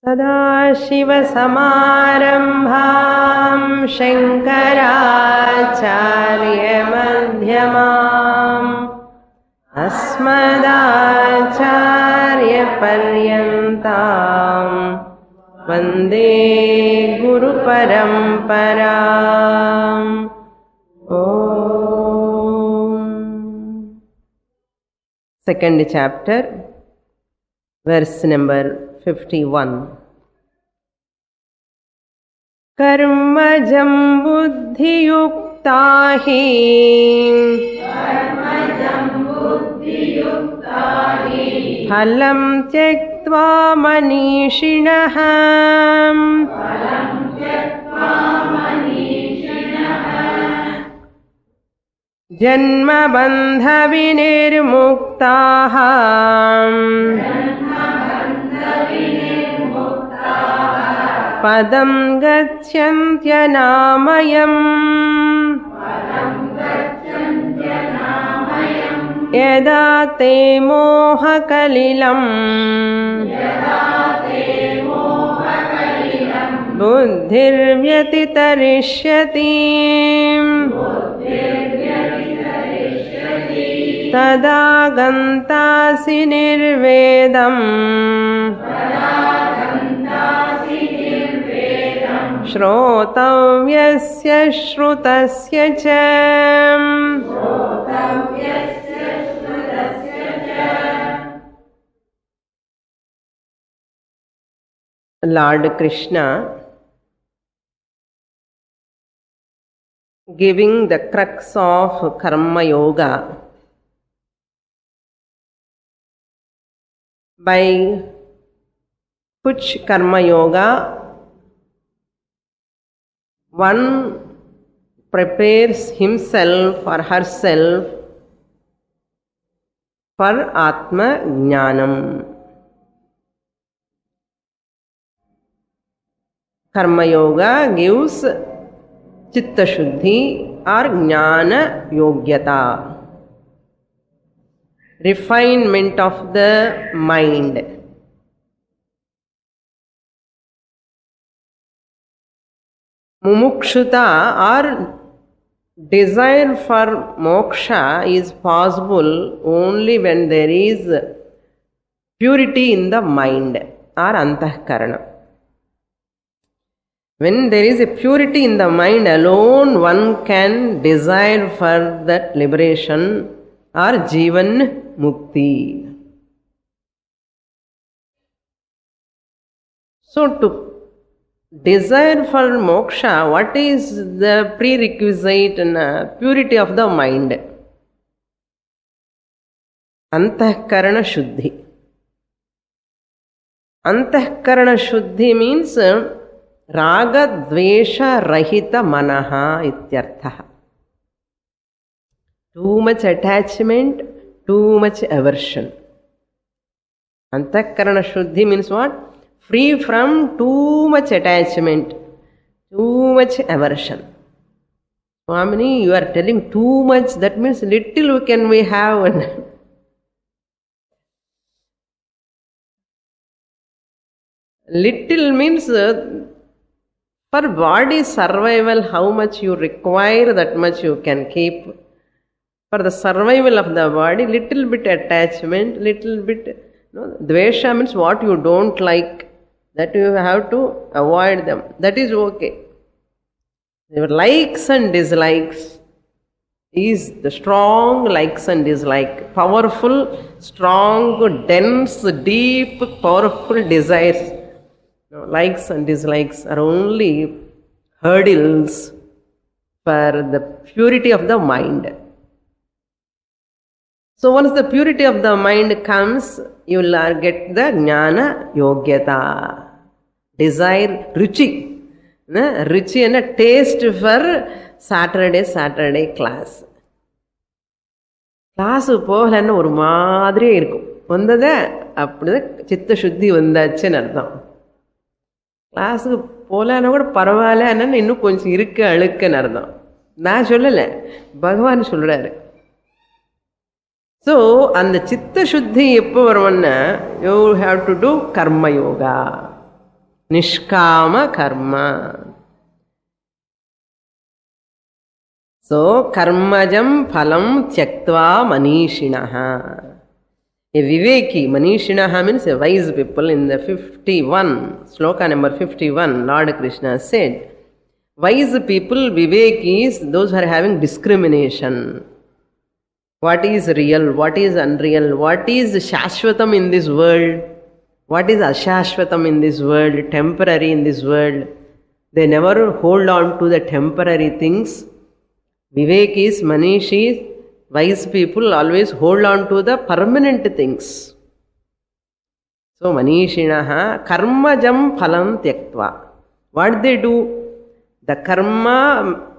सदाशिवसमारम्भां शङ्कराचार्यमध्यमाम् अस्मदाचार्यपर्यन्तां वन्दे गुरुपरम्पराम्। Second chapter, verse number 51. कर्मजं बुद्धियुक्ता हि फलं त्यक्त्वा मनीषिणः जन्मबन्धविनिर्मुक्ताः पदं गच्छन्त्यनामयम् यदा ते मोहकलिलम् बुद्धिर्व्यतितरिष्यति तदा गन्तासि निर्वेदम् श्रोतव्यस्य श्रुतस्य च। Lord Krishna giving the crux of Karma Yoga by which Karma Yoga one prepares himself or herself for Atma Jnanam. Karma Yoga gives Chitta Shuddhi or Jnana Yogyata, refinement of the mind. Mumukshuta or desire for moksha is possible only when there is purity in the mind or antahkarana. When there is a purity in the mind alone, one can desire for that liberation or Jivan Mukti. So to desire for moksha, what is the prerequisite and purity of the mind? Antahkarana Shuddhi. Antahkarana Shuddhi means Raga Dvesha Rahita Manaha Ityartha. Too much attachment, too much aversion. Antahkarana Shuddhi means what? Free from too much attachment, too much aversion. Swamini, you are telling too much, that means little can we have. Little means for body survival, how much you require, that much you can keep. For the survival of the body, little bit attachment, little bit. Dvesha means what you don't like, that you have to avoid them. That is okay. Your likes and dislikes is the strong likes and dislikes, powerful, strong, dense, deep, powerful desires. Likes and dislikes are only hurdles for the purity of the mind. So once the purity of the mind comes, you will get the Jnana Yogyata. Desire, Ruchi. Ruchi and a taste for Saturday class. Class போகலன்னு ஒரு மாதிரியே இருக்கும். வந்ததே அப்படிதான் சித்த சுத்தி வந்தாச்சுன்னு அர்த்தம். கிளாஸுக்கு போகலன்னா கூட பரவாயில்லன்னு இன்னும் கொஞ்சம் இருக்கு அழுக்குன்னு அர்த்தம். நான் சொல்லலை, பகவான் சொல்றாரு. ஸோ அந்த சித்த சுத்தி எப்போ வரும்னா, யூ ஹாவ் டு டூ கர்ம yoga. Nishkama karma. So, karmajam phalam tyaktva manishinaha. A viveki, manishinaha means a wise people. In the 51, sloka number 51, Lord Krishna said, wise people, vivekis, those who are having discrimination. What is real, what is unreal, what is shashvatam in this world, what is ashashvatam in this world, temporary in this world. They never hold on to the temporary things. Vivekis, manishis, wise people always hold on to the permanent things. So, manishinaha karmajam phalam tyaktva. What they do? The karma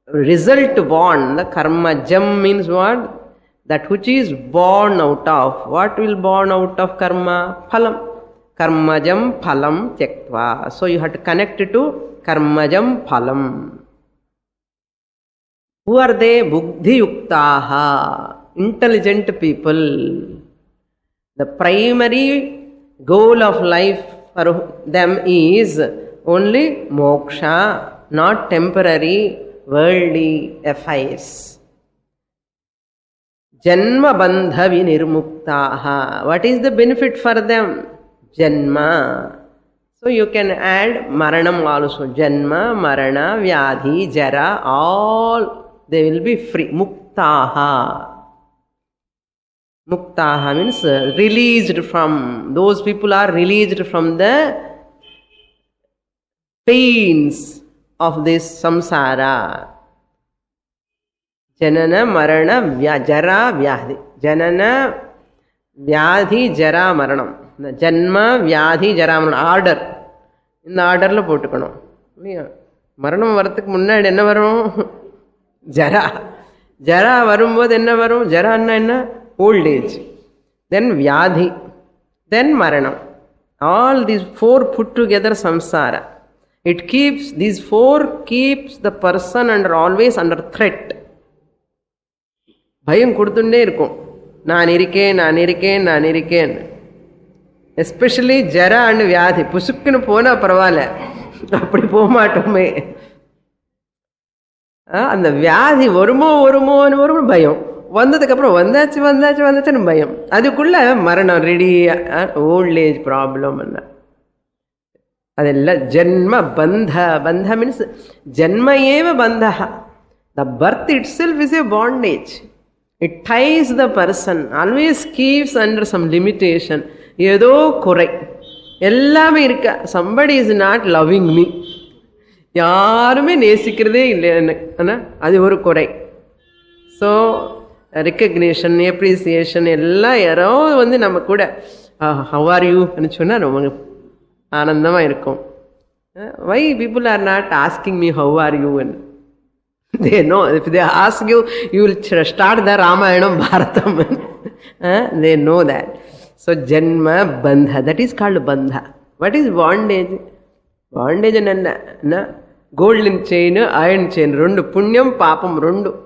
result born. The karmajam means what? That which is born out of. What will born out of karma? Phalam. Karmajam phalam tyaktva. So, you have to connect it to karmajam phalam. Who are they? Buddhi yuktaha, intelligent people. The primary goal of life for them is only moksha, not temporary worldly affairs. Janma bandha vinirmuktaha. What is the benefit for them? Janma. So you can add maranam also. Janma, marana, vyadhi, jara, all they will be free. Muktaha. Muktaha means released from. Those people are released from the pains of this samsara. Janana, marana, jara, vyadhi. Janana, vyadhi, jara, maranam. Janma, vyadhi, jara, maranam. Order. இந்த ஆர்டரில் போட்டுக்கணும் இல்லையா? மரணம் வரத்துக்கு முன்னாடி என்ன வரும்? ஜரா. ஜரா வரும்போது என்ன வரும்? ஜரான்னா என்ன? Old age. தென் வியாதி, தென் மரணம். All these four put together சம்சாரா. It keeps, these four keeps the person under always under threat. பயம் கொடுத்துட்டே இருக்கும். நான் இருக்கேன், நான் இருக்கேன், நான் இருக்கேன். எஸ்பெஷலி ஜரா அண்ட் வியாதி. புசுக்குன்னு போனா பரவாயில்ல, அப்படி போக மாட்டோமே. அந்த வியாதி வருமோ வருமோன்னு ஒரு பயம். வந்ததுக்கப்புறம் வந்தாச்சு வந்தாச்சு வந்தாச்சுன்னு பயம். அதுக்குள்ள மரணம் ரெடி. ஓல்ட் ஏஜ் ப்ராப்ளம் என்ன அதெல்லாம் ஜென்ம பந்த. பந்த மீன்ஸ் ஜென்ம ஏவ பந்த. The birth itself is a bondage. It ties the person, always keeps under some limitation. ஏதோ குறை எல்லாமே இருக்க. Somebody is not loving me, யாருமே நேசிக்கிறதே இல்லை என்ன, அது ஒரு குறை. ஸோ ரெக்கக்னேஷன், எப்ரிசியேஷன் எல்லாம் யாரோ வந்து நம்ம கூட ஹவ் ஆர் யூன்னு சொன்னால் ரொம்ப ஆனந்தமாக இருக்கும். Why people are not asking me how are யூன்னு? they know if they ask you, you will start the Ramayanam Bharatam. They know that. So janma bandha, that is called bandha. What is bondage? Bondage enna? Golden chain, iron chain, rendu punyam papam rendu.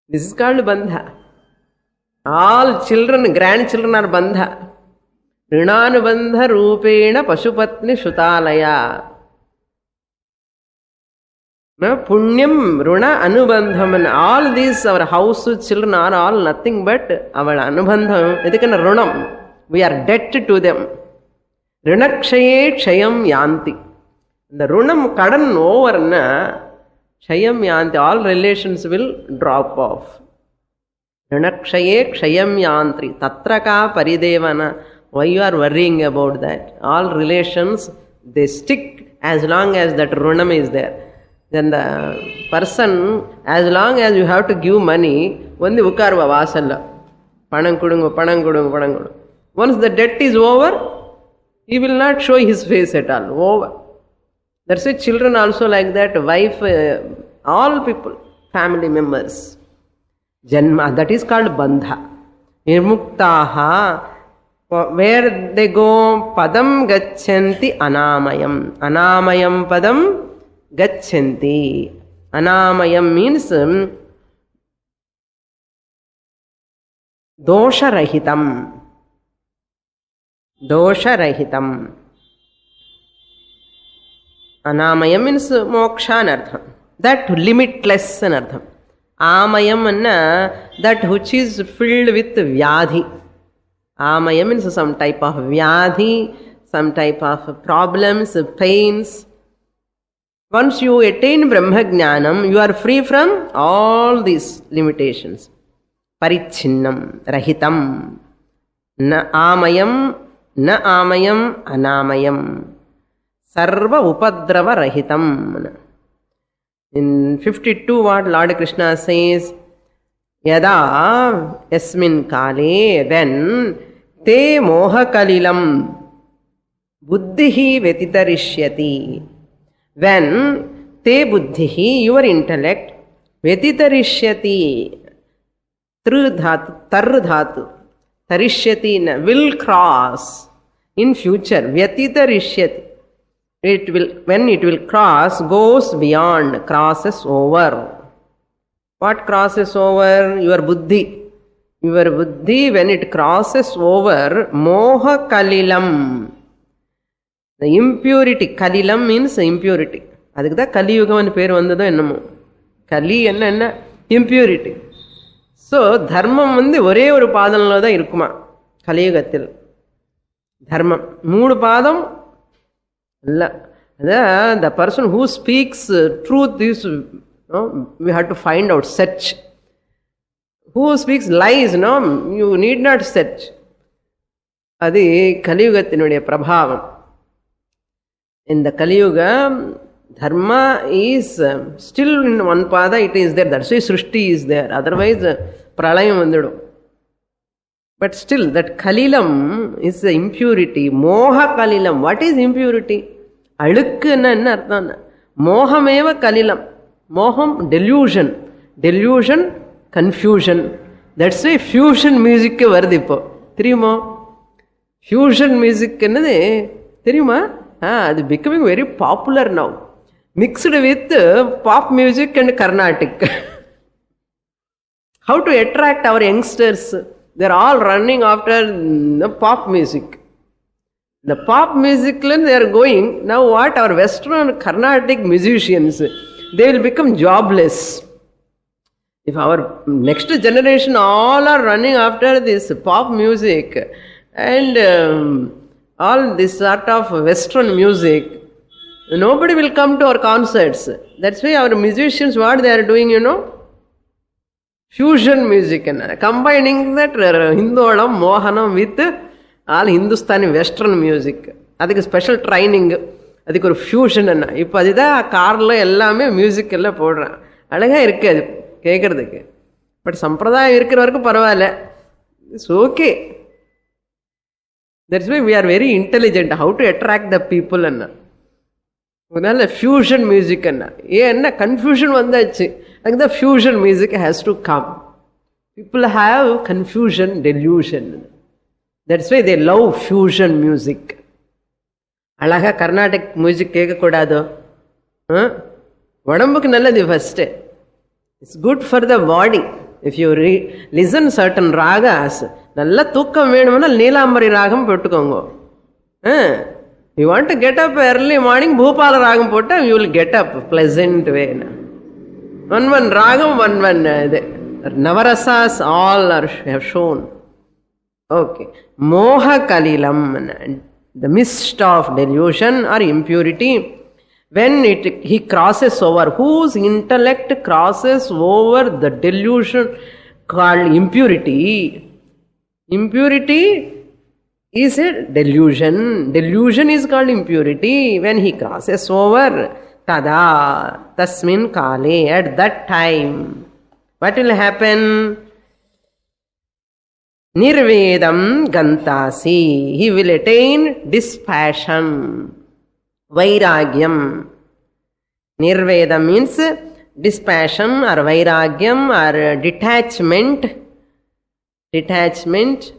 This is called bandha. All children, grandchildren are bandha. Rinanubandha rupena pashupatni shutalaya. Punyam, Runa, Anubandham, and all these, our house children are all nothing but our Anubandham. Edikana Runam. We are debt to them. Runakshaye Kshayam Yanti. The Runam Kadan over na Kshayam Yanti. All relations will drop off. Runakshaye Kshayam Yanti. Tatraka Paridevana. Why you are worrying about that? All relations, they stick as long as that Runam is there. Then the person, as long as you have to give money, வந்து உட்காருவா வாசல்ல, பணம் கொடுங்க பணம் கொடுங்க பணம் கொடுங்க. Once the debt is over, he will not show his face at all. Over. That's why children also like that, wife, all people, family members. Janma, that is called bandha. Nirmuktaha, where they go, padam gachanti anamayam. Anamayam padam gachanti. Anamayam means dosha rahitam. Dosha rahitam. Anamaya means moksha and artham. That limitless and artham. Amayam anna that which is filled with vyadhi. Amaya means some type of vyadhi, some type of problems, pains. Once you attain Brahma Jnanam, you are free from all these limitations. Parichinnam, rahitam. Na amayam, anamayam. Sarva upadrava rahitam. In 52 what Lord Krishna says, Yada yasmin kale, when te moha kalilam buddhihi vetitarishyati. When te buddhihi, your intellect, vetitarishyati, tar dhatu, tarishyati, will cross in future, vyatitarishyati. It will, when it will cross, goes beyond, crosses over. What crosses over? Your buddhi. Your buddhi, when it crosses over, moha kalilam. The impurity, kalilam means impurity. அதுக்கு தான் கலியுகம்னு பேர் வந்ததோ என்னமோ. கலி என்ன impurity. So தர்மம் ஒரே ஒரு பாதம்ல தான் இருக்குமா கலியுகத்தில். தர்மம் 3 பாதம் இல்லை. அதான் the person who speaks truth is, we have to find out, search. Who speaks lies, you need not search. அது கலியுகத்தினுடைய பிரபாவம். In the Kaliyuga, dharma is still in one pada, it is there. That's why Srishti is there. Otherwise, pralayam vandidum. But still, that Kalilam is the impurity. Moha Kalilam. What is impurity? Alukku enna artham? Mohameva Kalilam. Moham, delusion. Delusion, confusion. That's why fusion music வருது இப்போ. தெரியுமா? Fusion music என்னது தெரியுமா? It's becoming very popular now. Mixed with pop music and Carnatic. How to attract our youngsters? They're all running after the pop music. The pop music they are going. Now what? Our Western Carnatic musicians, they will become jobless. If our next generation all are running after this pop music and all this sort of Western music, nobody will come to our concerts. That's why our musicians, what they are doing, fusion music, combining that Hinduadam, Mohanam with all Hindustani Western music. That's a special training. That's a fusion. Now, that's why carla ellame music ella podra. Alaga irukku adu kekradhukku. But sampradayam irukravvarku paravailla. It's okay. That's why we are very intelligent. How to attract the people anna. Unala fusion music anna. Enna confusion vandachu. Like the fusion music has to come. People have confusion, delusion. That's why they love fusion music. Alaga Carnatic music keka kodado. Vadambukku nalladhu first. It's good for the body. If you listen certain ragas, நல்ல தூக்கம் வேணும்னா நீலாம்பரி ராகம் போட்டுக்கோங்க. You want to get up early morning, பூபால ராகம் போட்டா you will get up pleasant way. One ராகம், one இது நவரசாஸ் all are have shown. Okay. Moha Kalilam, the mist of delusion or impurity, when he crosses over, whose intellect crosses over the delusion called impurity. Impurity is a delusion. Delusion is called impurity. When he crosses over, tada, tasmin kale, at that time, what will happen? Nirvedam gantasi. He will attain dispassion, vairagyam. Nirvedam means dispassion or vairagyam or detachment. Detachment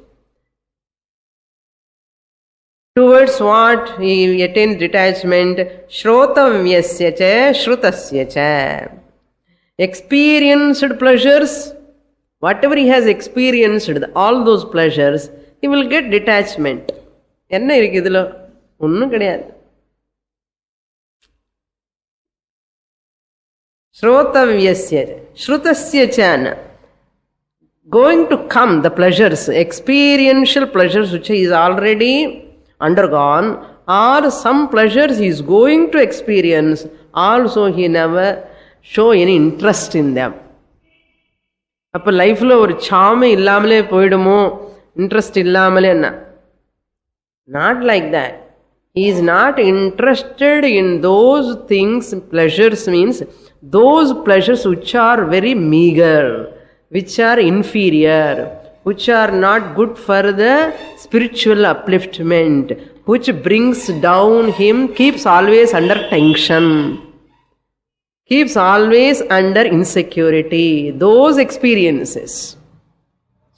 towards what? He attains detachment. Shrotavyasya cha, shrutasya cha. Experienced pleasures, whatever he has experienced, all those pleasures, he will get detachment. என்ன இருக்கு இதுல? ஒன்றும் கிடையாது. Shrotavyasya, Shrutasya chana. Going to come, the pleasures, experiential pleasures which he is already undergone, or some pleasures he is going to experience, also he never show any interest in them. அப்போ லைஃப்பில் ஒரு சாமி இல்லாமலே போயிடுமோ, interest இல்லாமலே என்ன? Not like that. He is not interested in those things. Pleasures means those pleasures which are very meager, which are inferior, which are not good for the spiritual upliftment, which brings down him, keeps always under tension, keeps always under insecurity. Those experiences.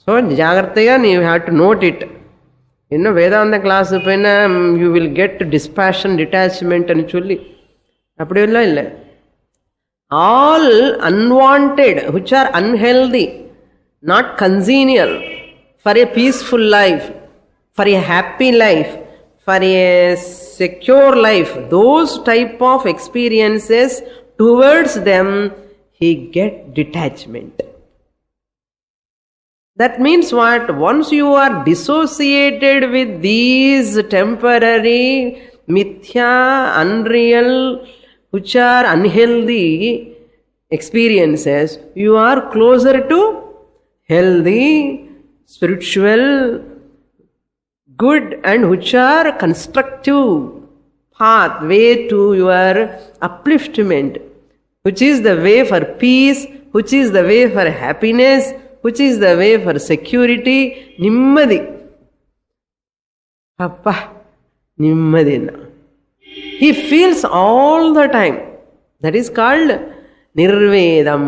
So, Jagrataga, you have to note it. Vedanta class, you will get dispassion, detachment, and chulli. All unwanted, which are unhealthy, not congenial for a peaceful life, for a happy life, for a secure life, those type of experiences, towards them he get detachment. That means what? Once you are dissociated with these temporary, mithya, unreal, which are unhealthy experiences, you are closer to healthy, spiritual, good, and which are constructive path, way to your upliftment, which is the way for peace, which is the way for happiness, which is the way for security. Nimmadi. Appa, nimmadina. He feels all the time. That is called nirvedam.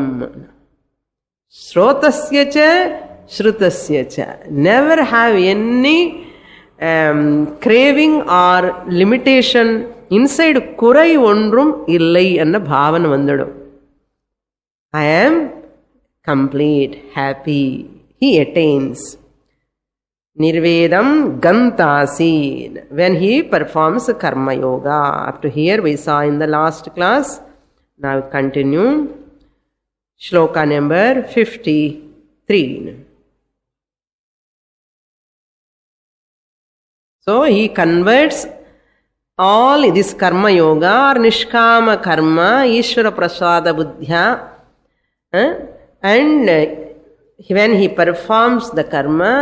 Shrotasya cha, shrutasya cha. Never have any craving or limitation. Inside kurai ondrum illai anna bhavan vandadum. I am complete, happy. He attains. Nirvedam gantasin. When he performs karma yoga. Up to here we saw in the last class. Now continue. Shloka number 53. So he converts all this karma yoga or nishkama karma, Ishvara prasada buddhya, and when he performs the karma,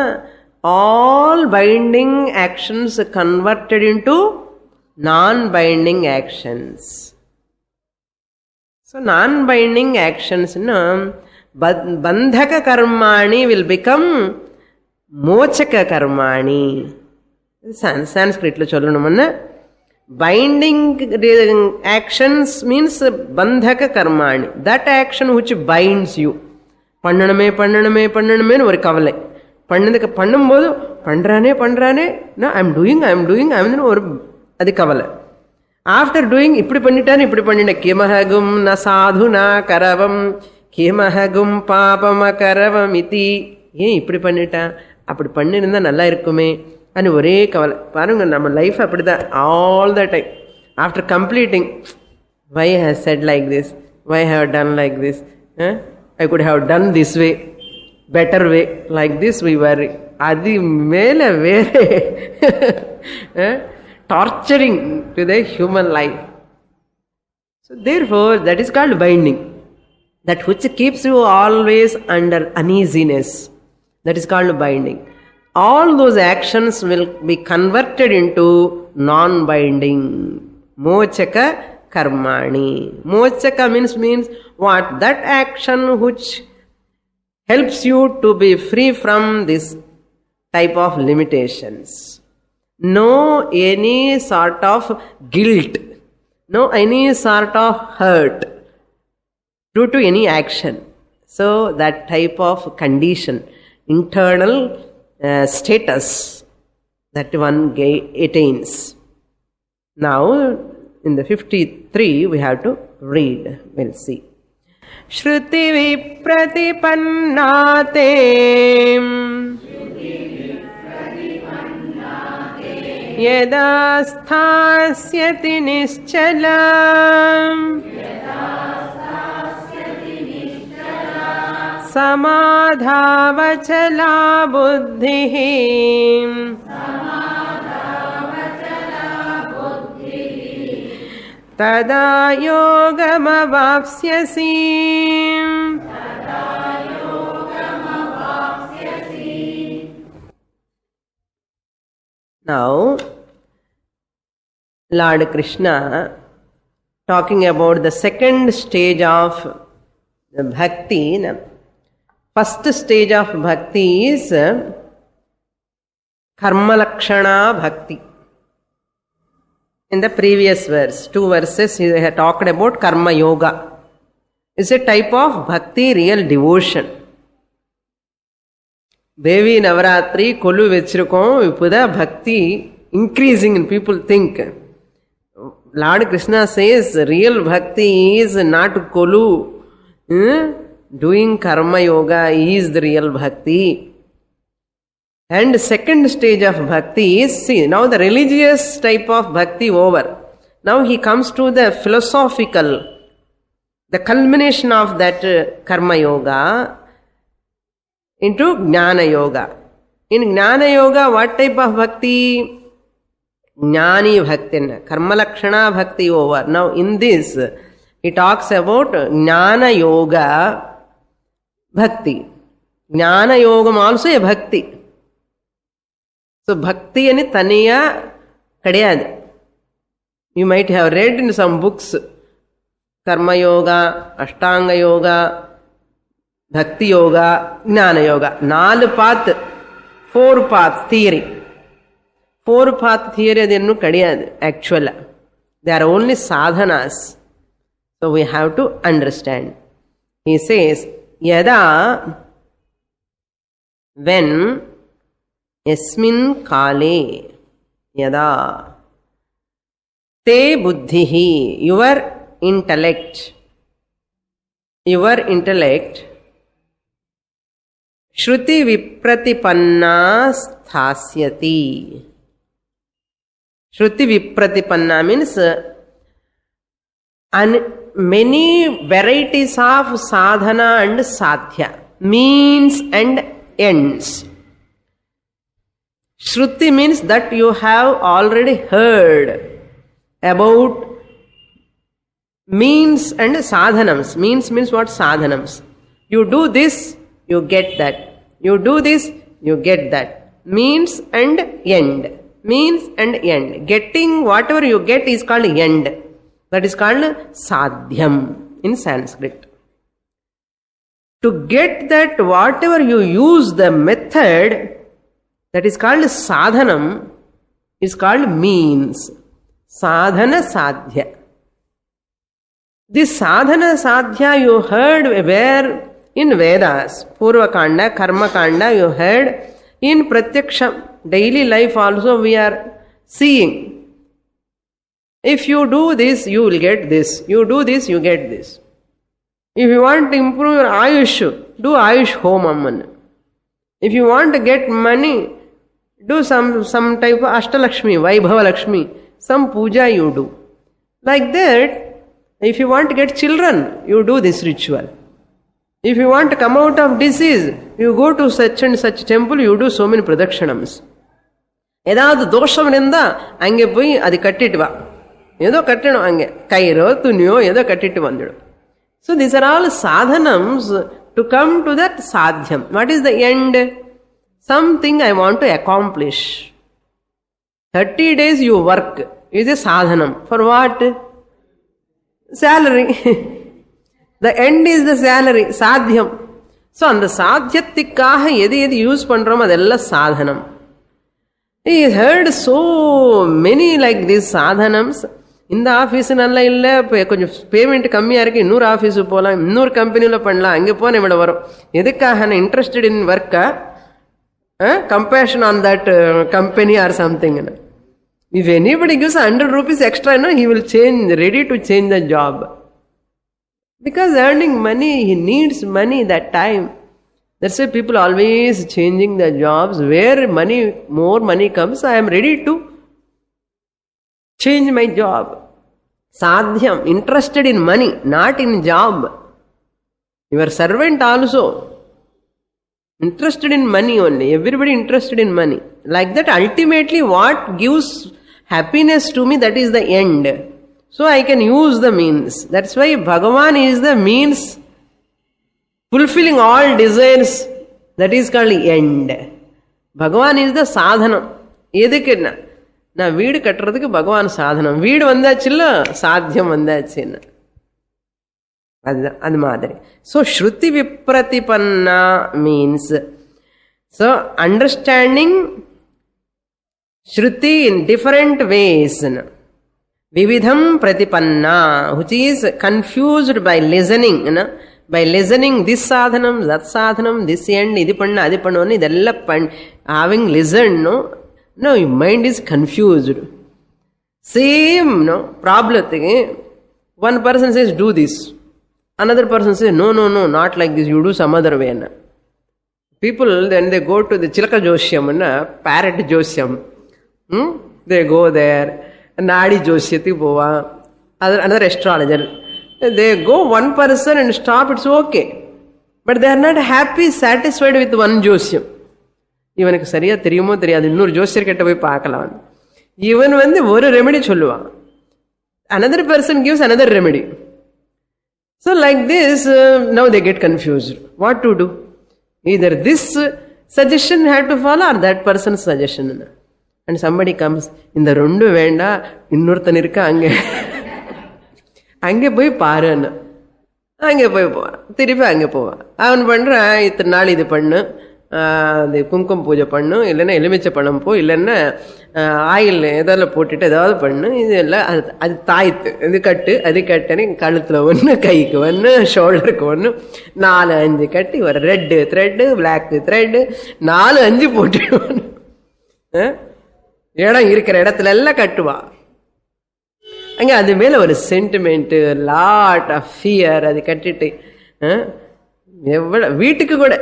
all binding actions are converted into non-binding actions. So non-binding actions, bandhaka karmani will become mochaka karmani. Sanskrit lo sollanum. Binding actions means bandhaka karmani. That action which binds you. Pannaname ஒரு கவலை. பண்ணும்போது பண்றானே no, I'm doing ஒரு அது கவலை. After doing இப்படி பண்ணிட்டேன் கிமஹகும் ந சாதுனா கரவம் கிமஹகும் பாபம கரவம் இதி. ஏன் இப்படி பண்ணிட்டேன், அப்படி பண்ணிருந்தா நல்லா இருக்குமே அனு ஒரே கவலை. பாருங்க நம்ம லைஃப் அப்படிதான் all the time. After completing, why I have said like this, why I have done like this, I could have done this way, better way, like this we worry. adi mele vere torturing to the human life. So therefore that is called binding. That which keeps you always under uneasiness, that is called binding. All those actions will be converted into non-binding. Mochaka karmani. Mochaka means what? That action which helps you to be free from this type of limitations. No any sort of guilt, no any sort of hurt due to any action. So that type of condition, internal status, that one attains. Now in the 53 we have to read. We'll see. Shruti vipratipannate yada sthasyati nischala समाधावचला बुद्धिः तदा योगमवाप्स्यसि. Now, Lord Krishna talking about the second stage of bhakti. First stage of bhakti is karma lakshana bhakti. In the previous verse, 2 verses, he had talked about karma yoga. It's a type of bhakti, real devotion. Devi Navaratri, Kolu Vechirukom, Vipuda Bhakti increasing in people think. Lord Krishna says real bhakti is not Kolu. Doing karma yoga is the real bhakti. And second stage of bhakti is, see, now the religious type of bhakti over. Now he comes to the philosophical, the culmination of that karma yoga into jnana yoga. In jnana yoga, what type of bhakti? Jnani bhakti, karma lakshana bhakti over. Now in this, he talks about jnana yoga bhakti. Jnana yogam also a bhakti. So bhakti ani taniya kadiyadu. You might have read in some books, karma yoga, ashtanga yoga, bhakti yoga, jnana yoga. 4 path, 4 path theory. 4 path theory adennu kadiyadu actually. They are only sadhanas. So we have to understand. He says, yada, when, yasmin kale, yada, te buddhihi, your intellect, shruti vipratipanna sthasyati. Shruti vipratipanna means many varieties of sadhana and sadhya, means and ends. Shruti means that you have already heard about means and sadhanams. Means what? Sadhanams. You do this, you get that. You do this, you get that. Means and end. Means and end. Getting whatever you get is called end. That is called sadhyam in Sanskrit. To get that, whatever you use the method, that is called sadhanam, is called means. Sadhana sadhya. This sadhana sadhya you heard where? In Vedas. Purva Kanda, Karma Kanda you heard. In Pratyaksha, daily life also we are seeing. If you do this, you will get this. You do this, you get this. If you want to improve your Ayush, do Ayush Homam. If you want to get money, do some type of Ashtalakshmi, Vaibhava Lakshmi, some puja you do. Like that, if you want to get children, you do this ritual. If you want to come out of disease, you go to such and such temple, you do so many pradakshanams. ஏதாவது தோஷம் இருந்தா அங்கே போய் அது கட்டிட்டு வா, ஏதோ கட்டணும், அங்கே கயிறோ துணியோ ஏதோ கட்டிட்டு வந்துடும். So these are all sadhanams to come to that sadhyam. What is the end? Something I want to accomplish. 30 days you work is a sadhanam. For what? Salary. The end is the salary, sadhyam. So அந்த சாத்தியத்துக்காக எது use பண்றோம் அதெல்லாம் சாதனம். He heard so many like these sadhanams. இந்த office நல்லா இல்லை, இப்போ கொஞ்சம் பேமெண்ட் கம்மியாக இருக்குது, இன்னொரு ஆஃபீஸுக்கு போகலாம், இன்னொரு கம்பெனியில் பண்ணலாம், அங்கே போனால் இவ்வளோ வரும். எதுக்காக நான் இன்ட்ரெஸ்டட் இன் ஒர்க்கா, compassion on that company or something. If anybody gives 100 rupees extra, he will change, ready to change the job. Because earning money, he needs money that time. That's why people always changing their jobs. Where more money comes, I am ready to change my job. Sadhyam, interested in money, not in job. Your servant also, Interested in money only. Everybody interested in money. Like that, ultimately what gives happiness to me, that is the end. So I can use the means. That's why Bhagavan is the means fulfilling all desires. That is called end. Bhagavan is the sadhanam. எதுக்குன்னா நான் வீடு கட்டுறதுக்கு பகவான் சாதனம். வீடு வந்தாச்சுல்ல, சாத்தியம் வந்தாச்சுன்னு. அதுதான் அது மாதிரி. ஸோ ஸ்ருதி விப்ரதிபன்னா மீன்ஸ், ஸோ அண்டர்ஸ்டாண்டிங் ஸ்ருதி இன் டிஃபரெண்ட் வேஸ். விவிதம் பிரதிபன்னா, which is confused by listening. By listening this sadhanam, that sadhanam, this end, இது பண்ண அது பண்ணுவோன்னு இதெல்லாம் having listened, no, your mind is confused. Same problemத்துக்கு one person says do this, another person says no, not like this, you do some other way. People, then they go to the Chilaka Joshyam, parrot Joshyam. They go there, Nadi Joshyati Bova, another astrologer. They go one person and stop, it's okay. But they are not happy, satisfied with one Joshyam. இவனுக்கு சரியா தெரியுமோ தெரியாது, இன்னொரு ஜோசியர் கிட்ட போய் பார்க்கலாம். இவன் ஒரு ரெமெடி சொல்லுவான், another person gives another remedy. So like this, now they get confused. What to do? Either this suggestion had to follow or that person's suggestion. And somebody comes, இந்த ரெண்டு வேண்டா, இன்னொருத்தன் இருக்க அங்கே போய் பாருன்னு. அங்கே போய் போவான், திருப்பி அங்கே போவான். அவன் பண்றான், இத்தனை நாள் இது பண்ணு, அது குங்குமம் பூஜை பண்ணும், இல்லைன்னா எலுமிச்சை பழம் போ, இல்லைன்னா ஆயில் எதாவது போட்டுட்டு ஏதாவது பண்ணு, இது எல்லாம் அது தாய்த்து, இது கட்டு அது கட்டுன்னு கழுத்தில் ஒன்று, கைக்கு ஒன்று, ஷோல்டருக்கு ஒன்று, 4-5 கட்டி ஒரு ரெட்டு த்ரெட்டு, பிளாக் த்ரெட்டு, 4-5 போட்டுடுவான். இடம் இருக்கிற இடத்துல எல்லாம் கட்டுவான். அங்கே அது மேலே ஒரு சென்டிமெண்ட்டு, லாட் ஆஃப் ஃபியர். அது கட்டிட்டு எவ்வளோ வீட்டுக்கு கூட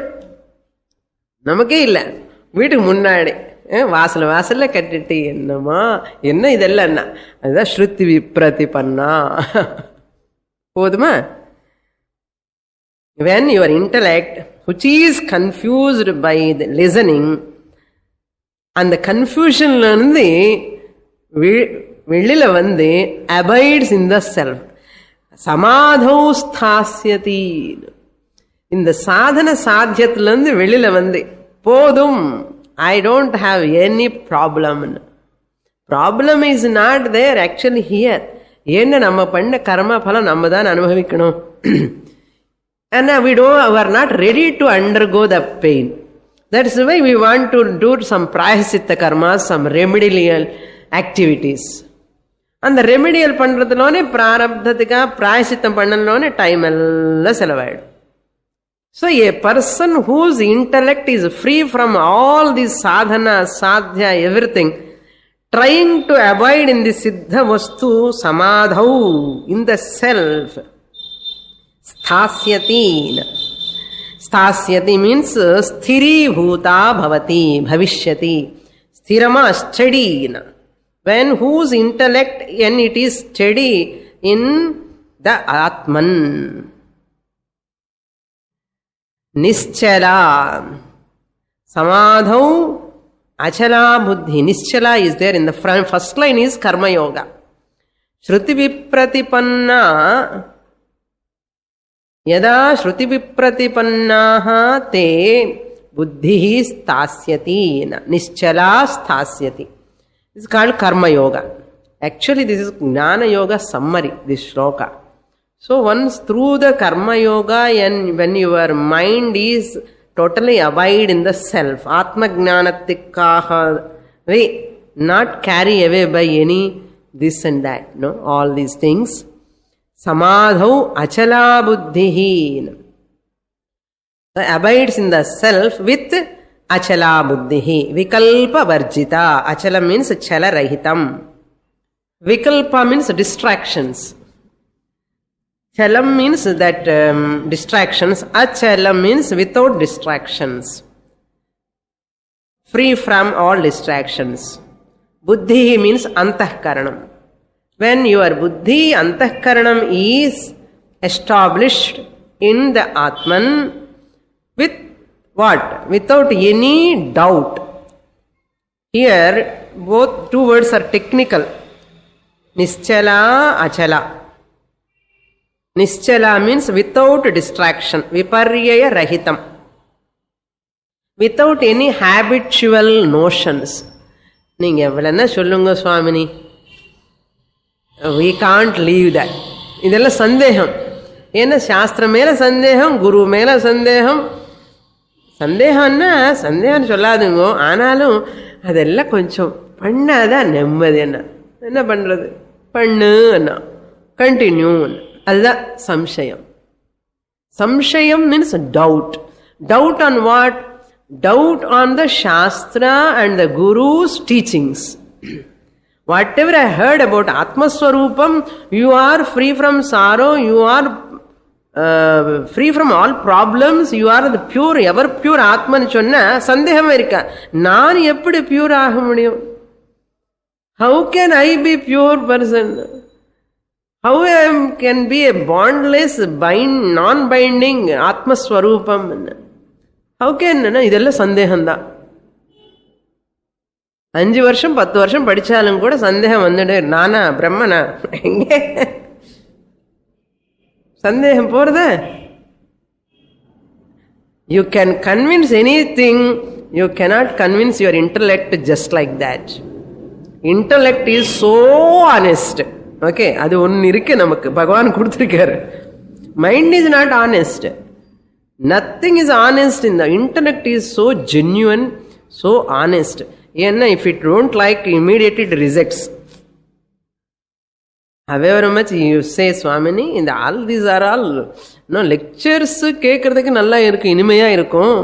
நமக்கே இல்லை, வீட்டுக்கு முன்னாடி வாசல்ல கட்டிட்டு என்னமா என்ன இதெல்லாம் என்ன, அதுதான் ஸ்ருதி விப்ரதிபன்னா. போதுமா? when your intellect which is confused by the listening, அந்த கன்ஃபியூஷன்ல இருந்து வெளியில abides in the self, சமாதௌ ஸ்தாஸ்யதி. இந்த சாதன சாத்தியத்திலிருந்து வெளியில போதும், I don't have any problem. Problem is not there actually here. ஏன்னா நம்ம பண்ண கர்ம பலம் நம்ம தான் அனுபவிக்கணும். and we are not ready to undergo the pain. That's why we want to do some prayasitta karmas, some remedial activities. அந்த remedial பண்றதுலோனே பிராரப்தத்துக்காக பிராயசித்தம் பண்ணலோனே time எல்லாம் செலவாயிடும். So a person whose intellect is free from all these sadhana, sadhya, everything, trying to abide in the siddha vastu samadhau, in the self, sthasyati. Sthasyati means sthiri bhuta bhavati, bhavishyati. Sthirama, steady. When whose intellect, when it is steady in the Atman. Nischala. Samadhau achala buddhi. Nischala is there in the front. First line is karma yoga. Shruti vipratipanna. Yada shruti vipratipannaha te buddhihi stasyati. Nischala stasyati. It's called karma yoga. Actually, this is Jnana yoga summary, this shloka. So once through the karma yoga, and when your mind is totally abide in the self, atma jnanatikkaha way, not carry away by any this and that, no, all these things. Samadhau achala buddhihi. So abides in the self with achala buddhihi. Vikalpa varjita. Achala means chala rahitam. Vikalpa means distractions. Chalam means that distractions. Achalam means without distractions. Free from all distractions. Buddhi means antahkaranam. When your buddhi, antahkaranam is established in the Atman with What? Without any doubt. Here, both two words are technical. Nischala, achala. Nischala means without distraction. Viparyaya rahitam. Without any habitual notions. நீங்க எவ்வளவுன்னா சொல்லுங்க சுவாமினி, we can't leave that. இதெல்லாம் சந்தேகம். ஏன்னா சாஸ்திரம் மேல சந்தேகம், குரு மேல சந்தேகம். சந்தேகம்னா சந்தேகம் சொல்லாதுங்க, ஆனாலும் அதெல்லாம் கொஞ்சம் பண்ணாதான் நிம்மதி. என்ன பண்றது, பண்ணு கண்டினியூ. அதுதான் சம்சயம். சம்சயம் means doubt. Doubt on what? Doubt on the Shastra and the Guru's teachings. Whatever I heard about Atma Swarupam, you are free from sorrow, you are free from all problems, you are the pure, ever pure Atma nu sonna sandeham irukka. Naan eppadi pure ஆக முடியும்? How can I be pure person? How I can be a bondless, non-binding Atma Swarupam? How can? இதெல்லாம் சந்தேகம்தான். 5 வருஷம் 10 வருஷம் படிச்சாலும் கூட சந்தேகம் வந்துட்டு, நானா பிரம்மனா எங்கே சந்தேகம் போறத? You can convince anything, you cannot convince your intellect just like that. Intellect is so honest. Okay, அது ஒன்னு இருக்கு நமக்கு, பகவான் கொடுத்திருக்காரு. Mind is not honest. Nothing is honest in the intellect. Is so genuine, so honest. ஏன்னா if it don't like, immediately it rejects. However much you say, Swamini, in the all these are all no lectures கேட்கறதுக்கு நல்லா இருக்கு, இனிமையா இருக்கும்.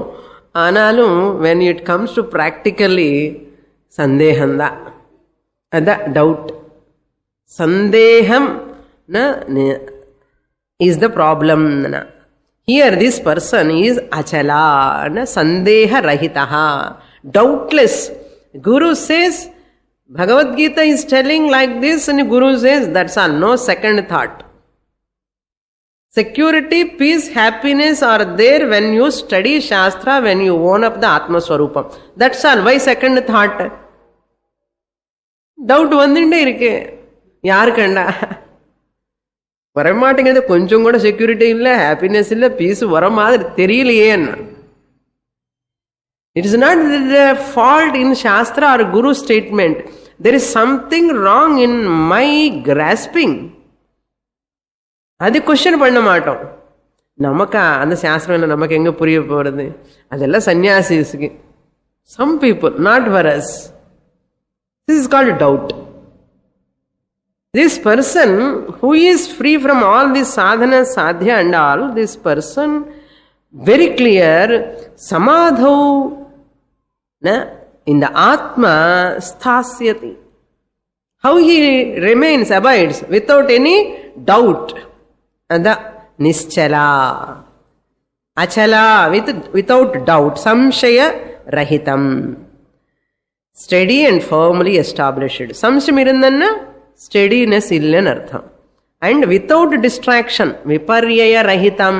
ஆனாலும் when it comes to practically சந்தேகம்தான். அதான் doubt. சந்தேகம் is the problem. Here this person is achala, sandeha rahitaha, doubtless. Guru says, Bhagavad Gita is telling like this, and Guru says, that's all, no second thought. Security, peace, happiness are there when you study Shastra, when you own up the Atma Swarupam. That's all. Why second thought? Doubt வந்துட்டே இருக்கு. யாரு கண்டா? வரமாட்டேங்கிறது. கொஞ்சம் கூட security இல்ல, happiness இல்ல, piece வர மாதிரி தெரியலையே. It is not the fault in Shastra or Guru statement. There is something wrong in my grasping. அது கொஸ்டின் பண்ண மாட்டோம். நமக்கு அந்த சாஸ்திரம் நமக்கு எங்க புரிய போறது? அதெல்லாம் சன்னியாசிஸ்க்கு. Some people, not for us. This is called doubt. This person who is free from all this sadhana, sadhya and all, this person very clear, samadhau in the Atma sthasyati. How he remains, abides without any doubt. And the nischala, achala, without doubt, samshaya rahitam, steady and firmly established. Samsham irundanna steadiness illan artham. And without distraction, viparyaya rahitam.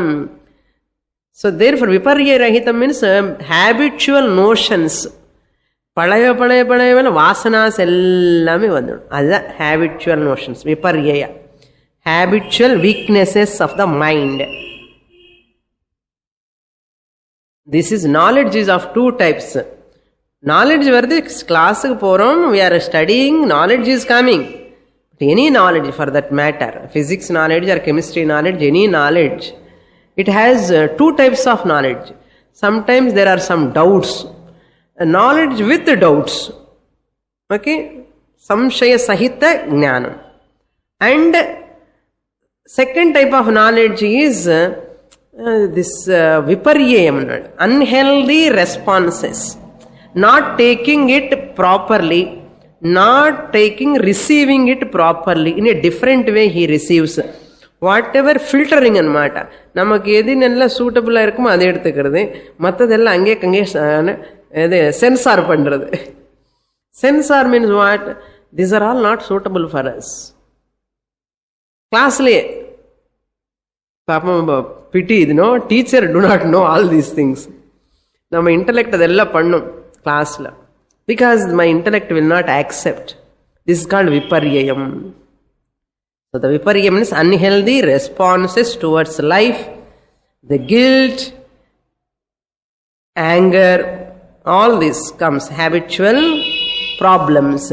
So therefore viparyaya rahitam means habitual notions. பழைய வாசனாஸ் எல்லாமே வந்துடும். அதுதான் habitual notions, viparyaya, habitual weaknesses of the mind. This is knowledge is of two types. Knowledge வருது, கிளாஸுக்கு போறோம், we are studying, knowledge is coming. But any knowledge for that matter, physics knowledge or chemistry knowledge, any knowledge, it has two types of knowledge. Sometimes there are some doubts, knowledge with doubts. Okay, samshaya sahita jnanam. And second type of knowledge is this viparyayam, unhealthy responses, not taking it properly, not receiving it properly. In a different way he receives. Whatever filtering anamata, நமக்கு எது நல்லா சூட்டபிளா இருக்குமோ அதை எடுத்துக்கிறது, மற்றதெல்லாம் அங்கே censor பண்றது. Censor means what? These are all not suitable for us. கிளாஸ்லயே பாப்பா பிட்டி, இது no teacher do not know all these things. நம்ம இன்டலெக்ட் அதெல்லாம் பண்ணும் கிளாஸ்ல. Because my intellect will not accept. This is called விபர்யம். So the viparyam means unhealthy responses towards life, the guilt, anger, all this comes, habitual problems.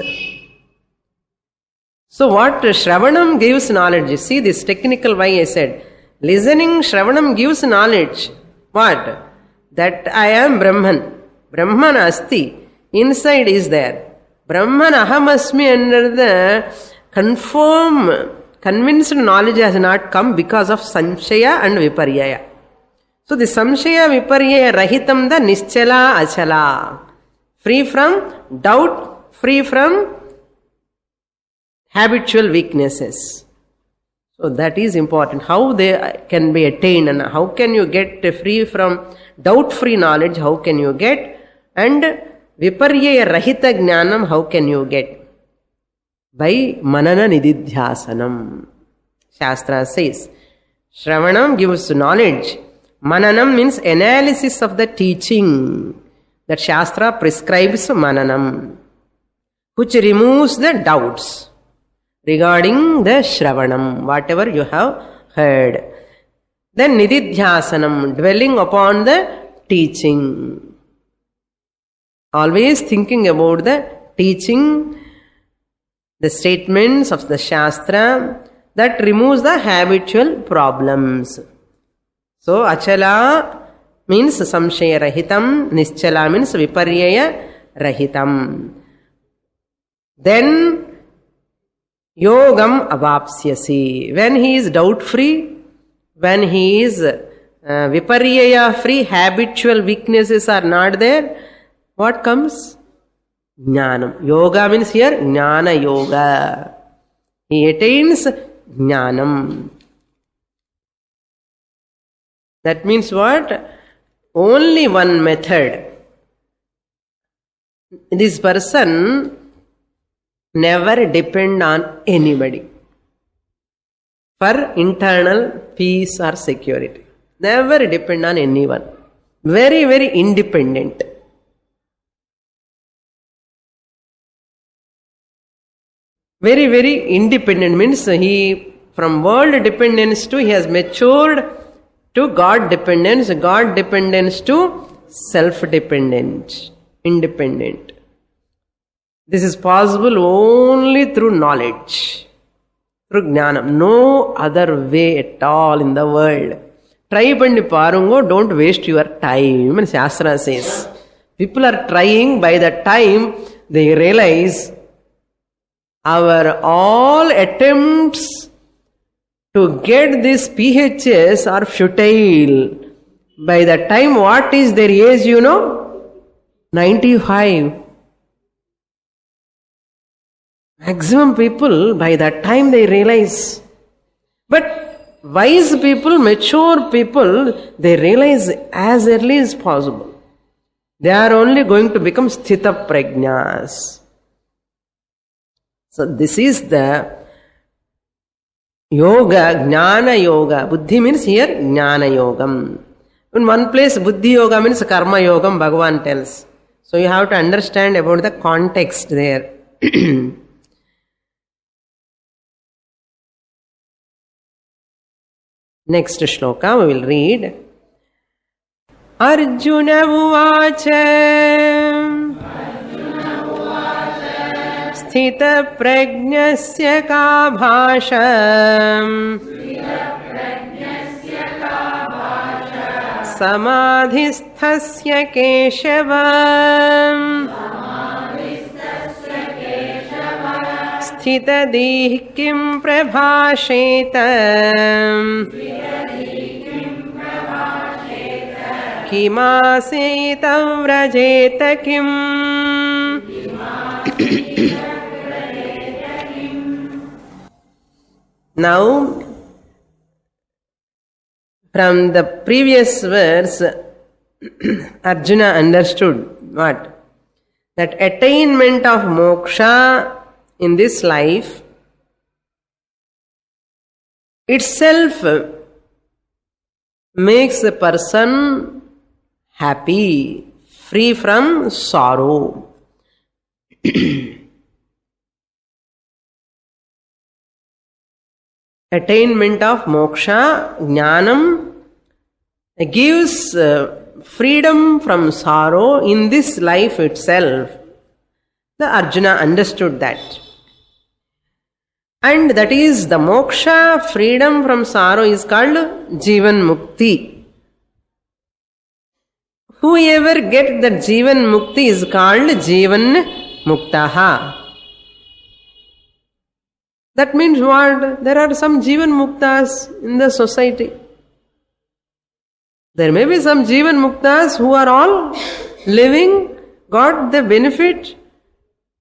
So what Shravanam gives knowledge. You see this technical way I said. Listening, Shravanam gives knowledge. What? That I am Brahman. Brahman asti. Inside is there. Brahman aham asmi under the convinced knowledge has not come because of samshaya and viparyaya. So the samshaya viparyaya rahitam the nischala achala. Free from doubt, free from habitual weaknesses. So that is important. How they can be attained and how can you get free from doubt-free knowledge, how can you get, and viparyaya rahita jnanam, how can you get? By manana nididhyasanam. Shastra says, Shravanam gives knowledge. Mananam means analysis of the teaching. That Shastra prescribes mananam, which removes the doubts regarding the Shravanam, whatever you have heard. Then nididhyasanam, dwelling upon the teaching. Always thinking about the teaching, the statements of the Shastra, that removes the habitual problems. So achala means samshaya rahitam, nischala means viparyaya rahitam. Then yogam avapsyasi. When he is doubt free, when he is viparyaya free, habitual weaknesses are not there, what comes? Jnanam. Yoga means here jnana yoga. He attains jnanam. That means what? Only one method. This person never depend on anybody for internal peace or security. Never depend on anyone. Very, very independent. Very, very independent means he, from world dependence to, he has matured to God dependence, God dependence to self-dependent, independent. This is possible only through knowledge, through jnanam. No other way at all in the world. Try panni parungo, don't waste your time. And Shastra says, people are trying, by the time they realize our all attempts to get these PHS are futile. By the time, what is their age, 95. Maximum people, by that time they realize. But wise people, mature people, they realize as early as possible. They are only going to become sthita prajnas. So this is the yoga, jnana yoga. Buddhi means here jnana yogam. In one place, buddhi yoga means karma yogam, Bhagavan tells. So you have to understand about the context there. Next shloka we will read. Arjuna uvacha sthita prajnasya ka bhasha samadhisthasya keshava स्थितदीः किं प्रभाषेत किमासीत व्रजेत किम्. Now, from the previous verse, Arjuna understood what? That attainment of moksha in this life itself makes the person happy, free from sorrow. Attainment of moksha, jnanam, gives freedom from sorrow in this life itself. The Arjuna understood that. And that is the moksha, freedom from sorrow, is called Jivan Mukti. Whoever gets that Jivan Mukti is called Jivan Muktaha. That means what? There are some Jivan Muktas in the society. There may be some Jivan Muktas who are all living, got the benefit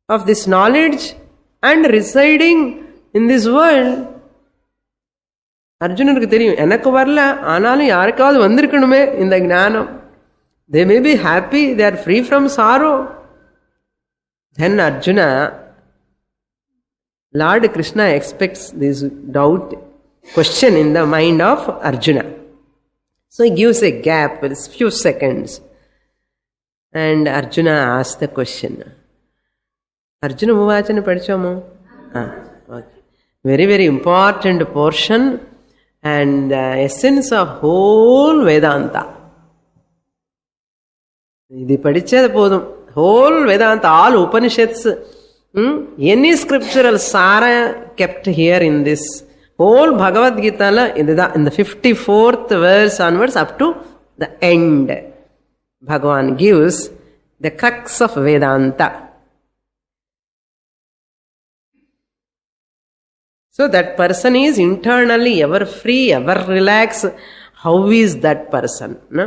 of this knowledge and residing in this world. அர்ஜுனனுக்கு தெரியும், எனக்கு வரல, ஆனாலும் யாருக்காவது வந்திருக்கணுமே இந்த ஞானம். They may be happy, they are free from sorrow. Then Arjuna, Lord Krishna expects this doubt, question in the mind of Arjuna. So he gives a gap, a few seconds. And Arjuna asks the question. Arjuna Muvachana padichamo? Okay. Very, very important portion and essence of whole Vedanta. இது படிச்சது போதும். Whole Vedanta, all Upanishads, any scriptural sara kept here in this. Whole Bhagavad Gita, in the 54th verse onwards up to the end, Bhagavan gives the crux of Vedanta. So that person is internally ever free, ever relaxed. How is that person? No?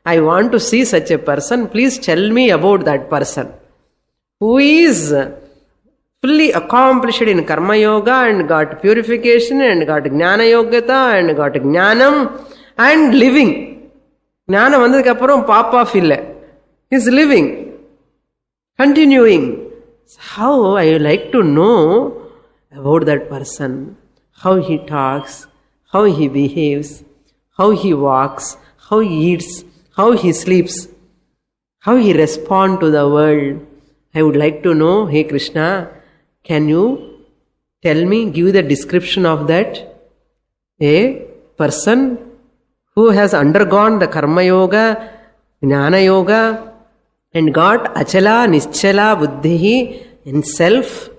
I want to see such a person. Please tell me about that person. Who is fully accomplished in Karma Yoga and got purification and got Jnana Yogata and got Jnanam and living. Jnana vandadhukku appuram papa filla. He is living, continuing. How I would like to know about that person. How he talks, how he behaves, how he walks, how he eats, how he sleeps, how he responds to the world. I would like to know, hey Krishna, can you tell me, give the description of that? A person who has undergone the Karma Yoga, Jnana Yoga and got Achala, Nischala, Buddhi in self,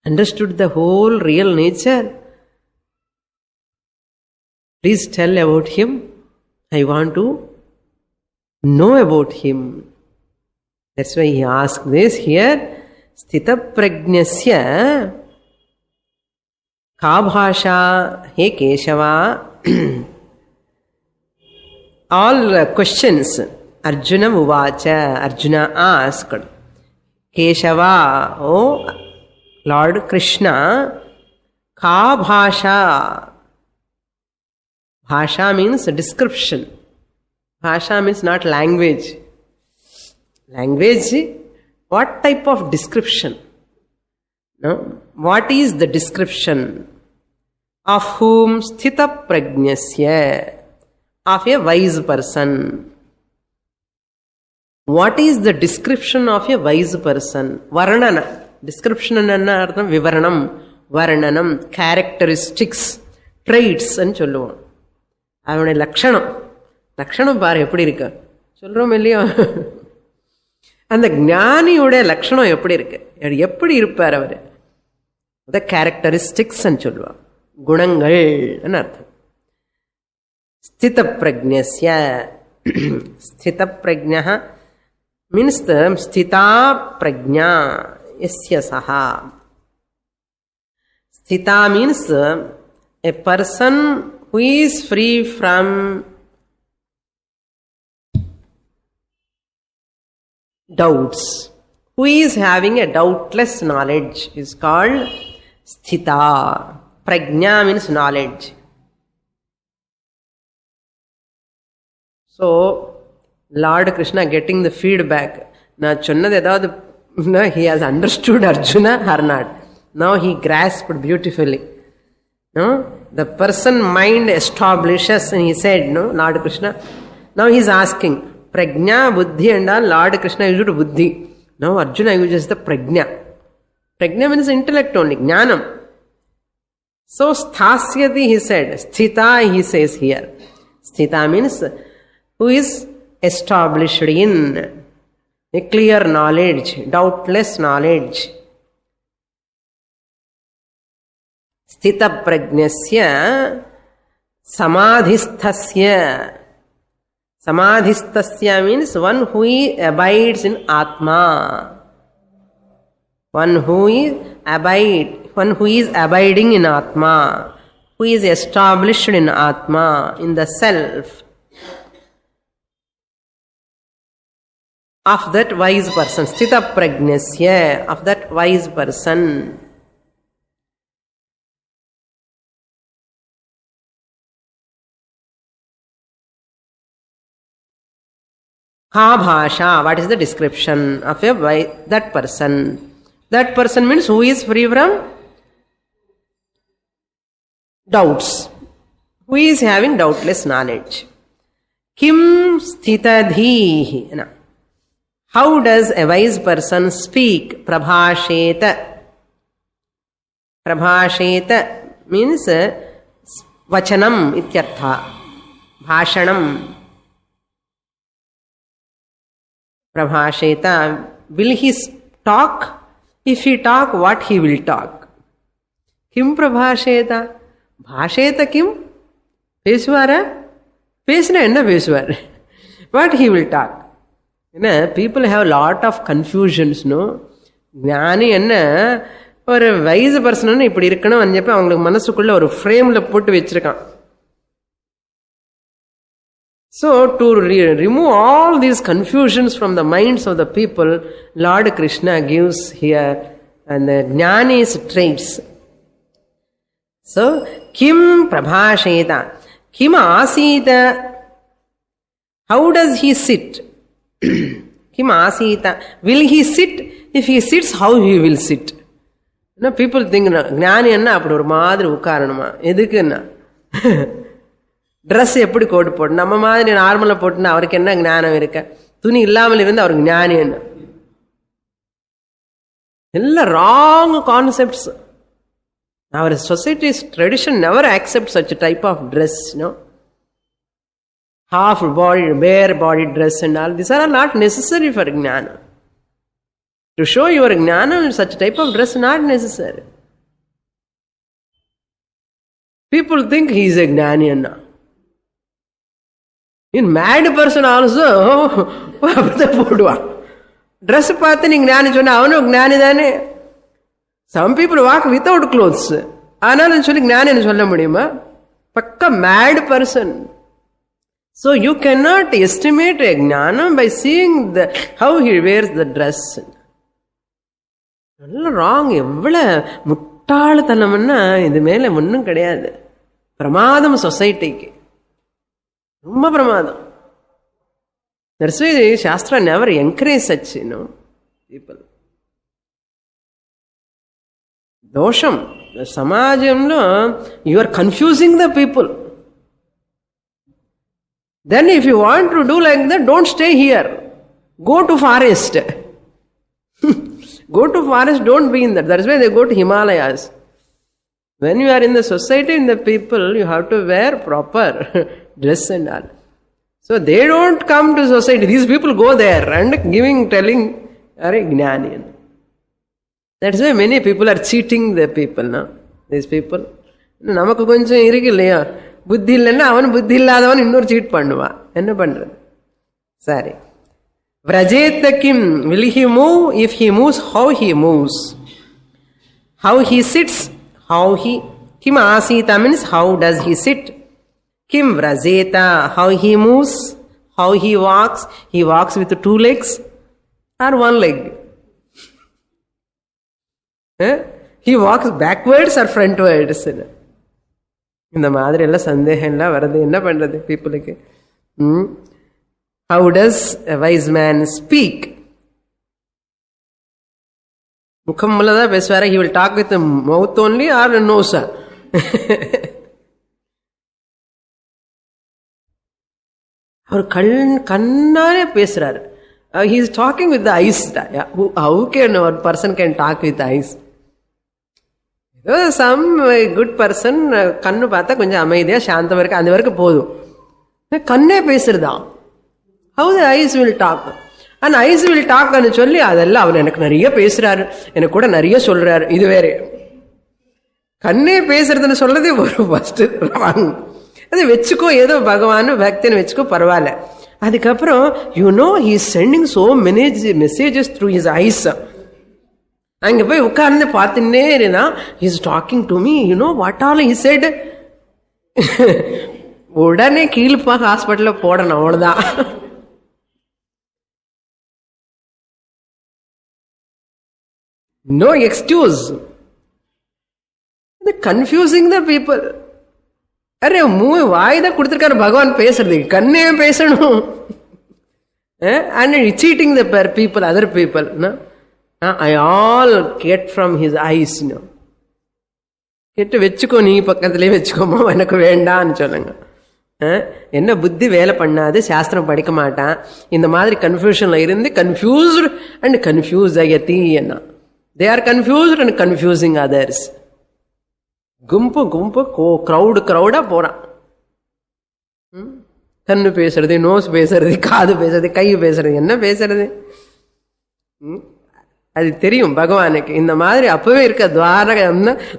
understood the whole real nature. Please tell about him. I want to know about him. That's why he asked this here. Sthita prajnasya ka bhasha he Keshava. All questions. Arjuna Muvacha. Arjuna asked. Keshava, oh Lord Krishna, ka bhasha. Bhasha means description. Bhasha means not language. Language, what type of description? No? What is the description? Of whom? Sthita prajnasya. Of a wise person. What is the description of a wise person? Varnana. Description enna artham? Vivaranam, Varnanam, characteristics, traits and சொல்லுவோம். அவனுடைய லட்சணம். லட்சணம் பாரு எப்படி இருக்கு சொல்றோம் இல்லையோ. அந்த ஞானியுடைய லட்சணம் எப்படி இருக்கு, எப்படி இருப்பார் அவர், அத கேரக்டரிஸ்டிக்ஸ் சொல்லுவாங்க, குணங்கள் அர்த்தம். ஸ்தித பிரஜ்ஞஸ்ய. ஸ்தித Prajna means ஸ்திதா Prajna யஸ்ய Saha. ஸ்திதா means a person who is free from doubts, who is having a doubtless knowledge, is called sthita. Prajna means knowledge. So Lord Krishna getting the feedback. Na chonnadu edavadhu he has understood Arjuna or not. Now he grasped beautifully. No, the person mind establishes, and he said, no, Lord Krishna. Now he is asking, Prajna, buddhi, and all Lord Krishna used buddhi. Now Arjuna uses the prajna. Prajna means intellect only, jnanam. So sthasyati he said, sthita he says here. Sthita means who is established in a clear knowledge, doubtless knowledge. Sthita prajnasya samadhisthasya. Samadhisthasya means one who abides in Atma. One who is abiding in Atma, who is established in Atma, in the self. Of that wise person, sthita prajnasya, of that wise person. Ka bhasha, what is the description of that person? That person means who is free from doubts, who is having doubtless knowledge. Kim sthitadhihi. How does a wise person speak? Prabhasheta. Prabhasheta means vachanam ityartha. Bhashanam. Prabhasheta. Will he talk? If he talk, what he will talk? Kim prabhasheta? Bhasheta kim? Pesvara? Pesna enna pesvar. What he will talk? People have a lot of confusions, no? Jnani enna ஒரு wise person இப்படி இருக்கணும் அஞ்சப்ப அவங்களுக்கு மனசுக்குள்ள ஒரு ஃப்ரேம்ல போட்டு வச்சிருக்கான். So to remove all these confusions from the minds of the people, Lord Krishna gives here and the Jnani's traits. So kim prabhasheta, kim asita, how does he sit? Kim asita, will he sit? If he sits, how he will sit? People think Jnani enna apdi ஒரு மாதிரி உட்காரணுமா, எதுக்குன்னா dress எப்படி code போட்டு நம்ம மாதிரி நார்மலா போட்டுன்னா அவருக்கு என்ன ஞானம் இருக்க? துணி இல்லாமல் இருந்து அவருக்கு ஞானி என்ன? எல்லாம் wrong concepts. Our society's tradition never accepts such a type of dress, half body, bare body dress and all. These are not necessary for jnana. To show your jnana, such type of dress not necessary. People think he is a jnani anna. In mad person also dress பார்த்து நீங்க ஞானி சொன்னா அவனும் ஞானி தானே. Some people walk without clothes. ஆனாலும் சொல்லி ஞானின்னு சொல்ல முடியுமா? பக்கா mad person. So you cannot estimate a jnana by seeing how he wears the dress. நல்ல ராங். எவ்வளவு முட்டாள்தனம்னா இது மேல ஒன்றும் கிடையாது. பிரமாதம் சொசைட்டிக்கு, ரொம்ப பிரமாதம். That's why Shastra never encourage such, people. Dosham. Samajamlo, you are confusing the people. Then if you want to do like that, don't stay here. Go to forest. Go to forest, don't be in that. That's why they go to Himalayas. When you are in the society, in the people, you have to wear proper dress and all. So they don't come to society. These people go there and telling, are jnani. That's why many people are cheating the people, no? These people. நமக்கு கொஞ்சம் இருக்கு இல்லையா, புத்தி இல்லைன்னா அவன் புத்தி இல்லாதவன் இன்னொரு சீட் பண்ணுவான். என்ன பண்றது? சரி. Vrajeta kim, will he move? If he moves, how he moves? How he sits? How he, kim asita means how does he sit? Kim vrajeta, how he moves, how he walks. He walks with 2 legs or 1 leg. He walks backwards or frontwards. இந்த மாதிரி எல்லாம் சந்தேகம் எல்லாம் வருது. என்ன பண்றது பீப்புளுக்கு? How does a wise man speak? முகம் மூலதான் பேசுவார. He will talk with the mouth only or nose? அவர் கண்ணாலே பேசுறாரு. He is talking with the eyes. How can one person can talk with eyes? Some good person கண்ணு பார்த்தா கொஞ்சம் அமைதியா சாந்தமா இருக்கு, அந்த வரைக்கும் போதும். கண்ணே பேசுறதா? How the eyes will talk? And eyes will talk ன்னு சொல்லி அதெல்லாம் அவர் எனக்கு நிறைய பேசுறாரு, எனக்கு கூட நிறைய சொல்றாரு. இது வேற. கண்ணே பேசுறதுன்னு சொல்லதே ஒரு ஃபர்ஸ்ட் ராங். அது வச்சுக்கோ, ஏதோ பகவான் பக்தின்னு வச்சுக்கோ, பரவாயில்ல. அதுக்கப்புறம் he is sending so many messages through his eyes. அங்க போய் உட்கார்ந்து பார்த்துன்னே இருந்தா, he is talking to me, what all he said. உடனே கீழ்ப்பாக ஹாஸ்பிட்டல்ல போடணும், அவ்வளவுதான். No excuse. Confusing the people. அரே வாய்தான் கொடுத்திருக்காரு பகவான் பேசுறது, கண்ணே பேசணும். And cheating the people, other people. No? I all get from his eyes. கேட்டு வச்சுக்கோ, நீ பக்கத்திலே வச்சுக்கோமா, எனக்கு வேண்டான்னு சொல்லுங்க. என்ன புத்தி வேலை பண்ணாது, சாஸ்திரம் படிக்க மாட்டான், இந்த மாதிரி கன்ஃபியூஷன்ல இருந்து கன்ஃபியூஸ்ட் அண்ட் கன்ஃபியூஸ் ஆகத்தி என்ன. They are confused and confusing others. கும்பு கிரௌடா போறான். கண்ணு பேசுறது, நோஸ் பேசுறது, காது பேசுறது, கை பேசுறது, என்ன பேசுறது அது தெரியும் பகவானுக்கு. இந்த மாதிரி அப்பவே இருக்க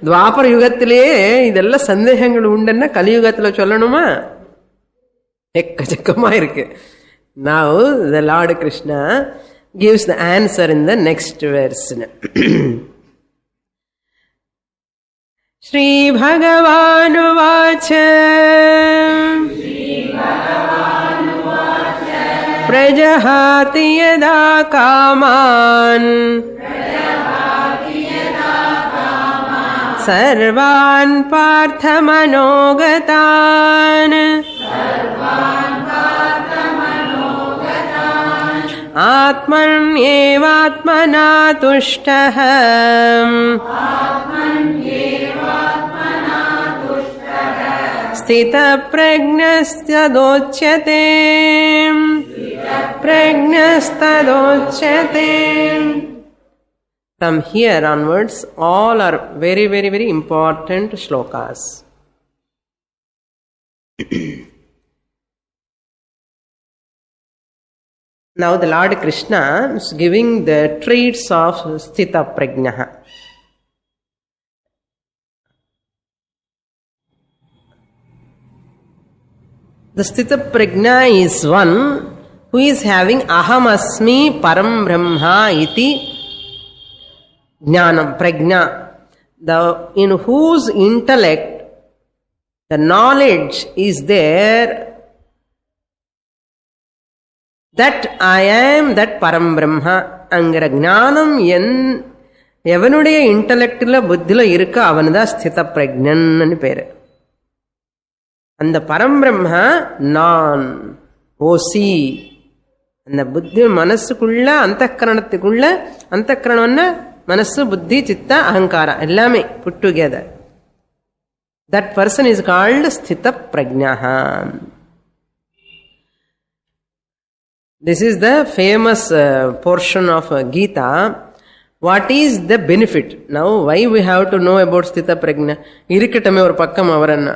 துவாபர யுகத்திலேயே இதெல்லாம் சந்தேகங்கள் உண்டுன்னா கலியுகத்துல சொல்லணுமா? எக்கச்சக்கமா இருக்கு. Now the Lord Krishna gives the answer in the next verse. Shri Bhagavanuvacha Prajahati yada kaman Sarvan parthamanogatan Atman evatmana tushtaham Sthita prajnastadocyate From here onwards, all are very, very, very important shlokas. Now the Lord Krishna is giving the traits of Sthita Prajna. The Sthita Prajna is one who is having Aham Asmi Param Brahma iti Jnanam Prajna, in whose intellect the knowledge is there that I am that Param Brahma. அங்கிற ஞானம் எவனுடைய இன்டலெக்ட்ல புத்தில இருக்க அவனுதான் ஸ்தித பிரஜ்ஞன்னு பேரு. அந்த பரம்பிரம்மா நான் ஓசி, அந்த புத்தி மனசுக்குள்ள அந்தக்கரணத்துக்குள்ள, அந்தக்கரணம்னா மனசு, புத்தி, சித்த, அகங்காரம் எல்லாமே put together. That person is called ஸ்தித பிரஜ்ஞா. This is the famous portion of Gita. What is the benefit? Now, why we have to know about Sthita Prajna? Irikatame or pakkam avaranna.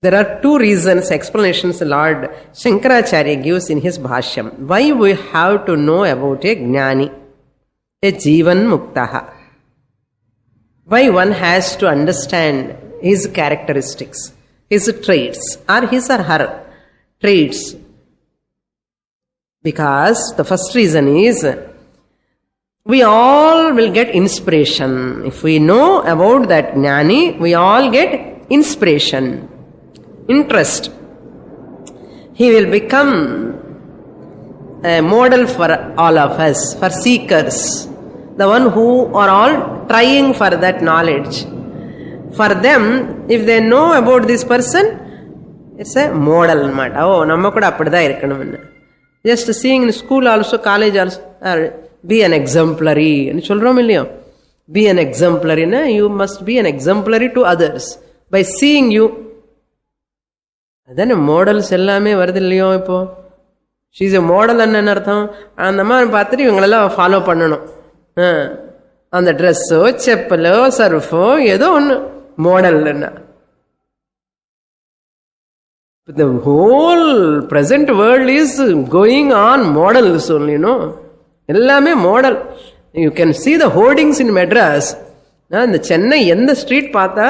There are two reasons, explanations Lord Shankaracharya gives in his Bhashyam. Why we have to know about a Jnani, a Jivan Muktaha. Why one has to understand his characteristics, his traits, or his or her traits. Because the first reason is, we all will get inspiration. If we know about that Jnani, we all get inspiration, interest. He will become a model for all of us, for seekers, the one who are all trying for that knowledge. For them, if they know about this person, it's a model. Oh, namma kuda appadha irukkanum. Just seeing in school also, college also, be an exemplary. Be an exemplary. You must be an exemplary to others. By seeing you, அதானே models எல்லாமே வருது இல்லையோ இப்போ. She's எ model என்னன்னு அர்த்தம்? அந்த மாதிரி பார்த்துட்டு இவங்களெல்லாம் ஃபாலோ பண்ணணும். அந்த ட்ரெஸ்ஸோ செப்பலோ சர்ஃபோ ஏதோ ஒன்று மாடல்னா. The whole present world is going on models only, no? எல்லாமே model. You can see the hoardings in Madras. இந்த சென்னை எந்த ஸ்ட்ரீட் பார்த்தா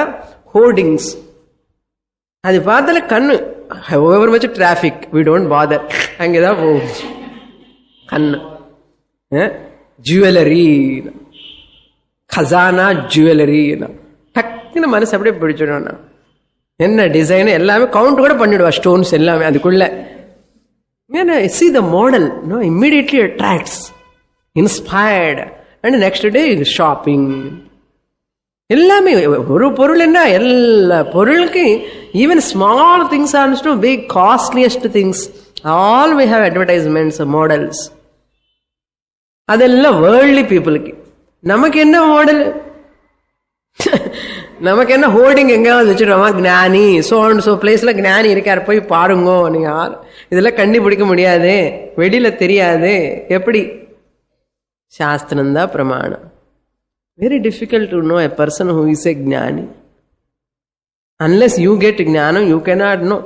ஹோர்டிங்ஸ், அது பார்த்தால கண்ணு however much traffic we don't bother, அங்கேதான் போகும் கண்ணு. ஜுவல்லரி, கசானா ஜுவல்லரி, டக்குன்னு மனசு அப்படியே பிடிச்சிடும். என்ன டிசைன் எல்லாமே கவுண்ட் கூட பண்ணிடுவா, ஸ்டோன்ஸ் எல்லாமே அதுக்குள்ள. see the model, no, immediately attracts, inspired, and next day shopping. எல்லாமே ஒரு பொருள் என்ன, எல்லா பொருளுக்கு even small things also big costliest things all we have advertisements, models. அதெல்லாம் வேர்ல்ட்லி பீப்புளுக்கு. நமக்கு என்ன மாடல்? நமக்கு என்ன ஹோர்டிங் எங்கேயாவது வச்சுருவோமா, ஞானி சோ அண்ட் சோ பிளேஸ்ல ஞானி இருக்கார் போய் பாருங்கோ. நீங்க இதெல்லாம் கண்டுபிடிக்க முடியாது, வெளியில தெரியாது. எப்படி? சாஸ்திரம்தான் பிரமாணம். Very difficult to know a person who is a gnani. Unless you get gnanam, you cannot know.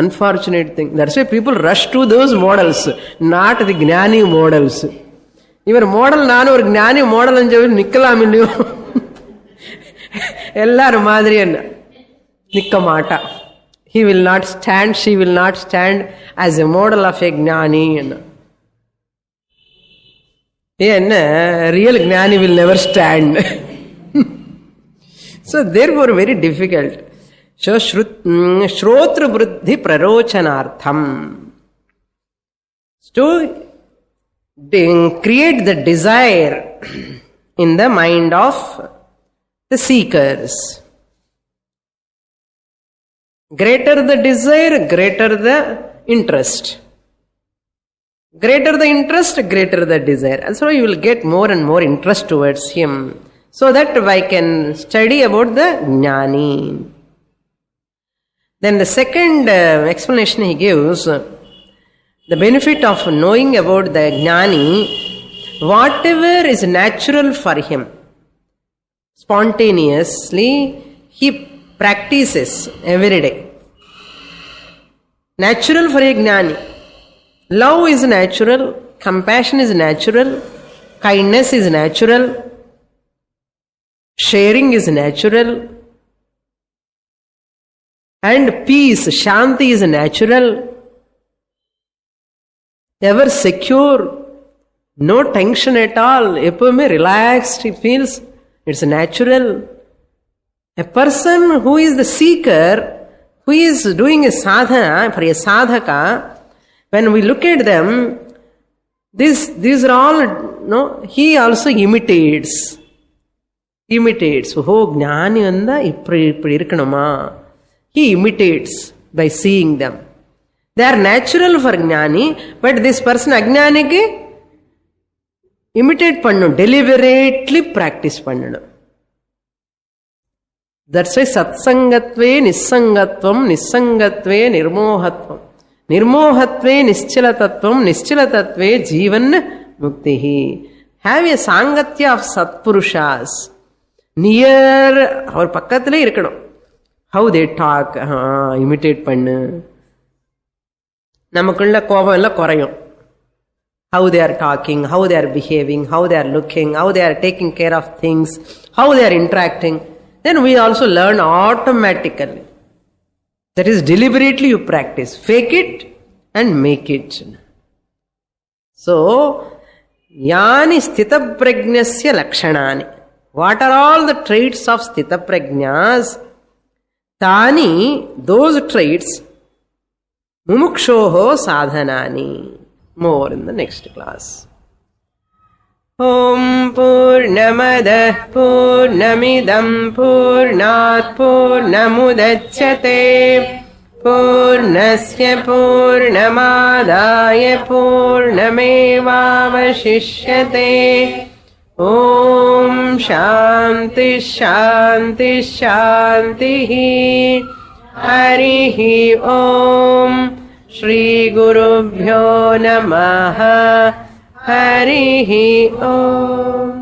Unfortunate thing. That's why people rush to those models, not the gnani models. இவர் மாடல், நானும் ஒரு ஞானி model சொல்லி நிக்கலாம் இல்லையோ, எல்லாரும் மாதிரி என்ன நிக்க மாட்டா. He will not stand, she will not stand as a model of a gnani. என்ன ரியல் ஞானி will never stand. So therefore very difficult. So shrotru buddhi prarochanartham, to create the desire in the mind of the seekers. Greater the desire, greater the interest. Greater the interest, greater the desire. And so you will get more and more interest towards him, so that I can study about the gnani. Then the second explanation he gives, the benefit of knowing about the gnani, whatever is natural for him, spontaneously he practices every day. Natural for a gnani. Love is natural, compassion is natural, kindness is natural, sharing is natural, and peace, shanti is natural. Ever secure, no tension at all, எப்பவுமே relaxed he feels, it's natural. A person who is the seeker, who is doing a sadhana, for a sadhaka, when we look at them, these are all, no, he also imitates. Oh, gnani vanda ipdi irukkanuma. He imitates by seeing them. They are natural for gnani, but this person agnanike imitate pannum, deliberately practice pannum. That's why satsangatve nissangatvam, nissangatve nirmohatvam, nirmohatve nischalatatvam, nischalatatve jivan muktihi. Have a sangatya of satpurushas. Near our பக்கத்திலே இருக்கணும். How they talk, imitate பண்ணு. நமக்குள்ள கோபம் எல்லாம் குறையும். How they are talking, how they are behaving, how they are looking, how they are taking care of things, how they are interacting. Then we also learn automatically. That is, deliberately you practice. Fake it and make it. So, yani sthita prajnasya lakshanani. What are all the traits of sthita prajnas? Tani, those traits, mumukshoho sadhanani. More in the next class. Om Purnamada Purnamidam Purnat Purnamudachyate Purnasya Purnamadaya Purnamevavashishyate. Om Shanti Shanti Shanti. हरिः ॐ श्रीगुरुभ्यो नमः हरिः ॐ।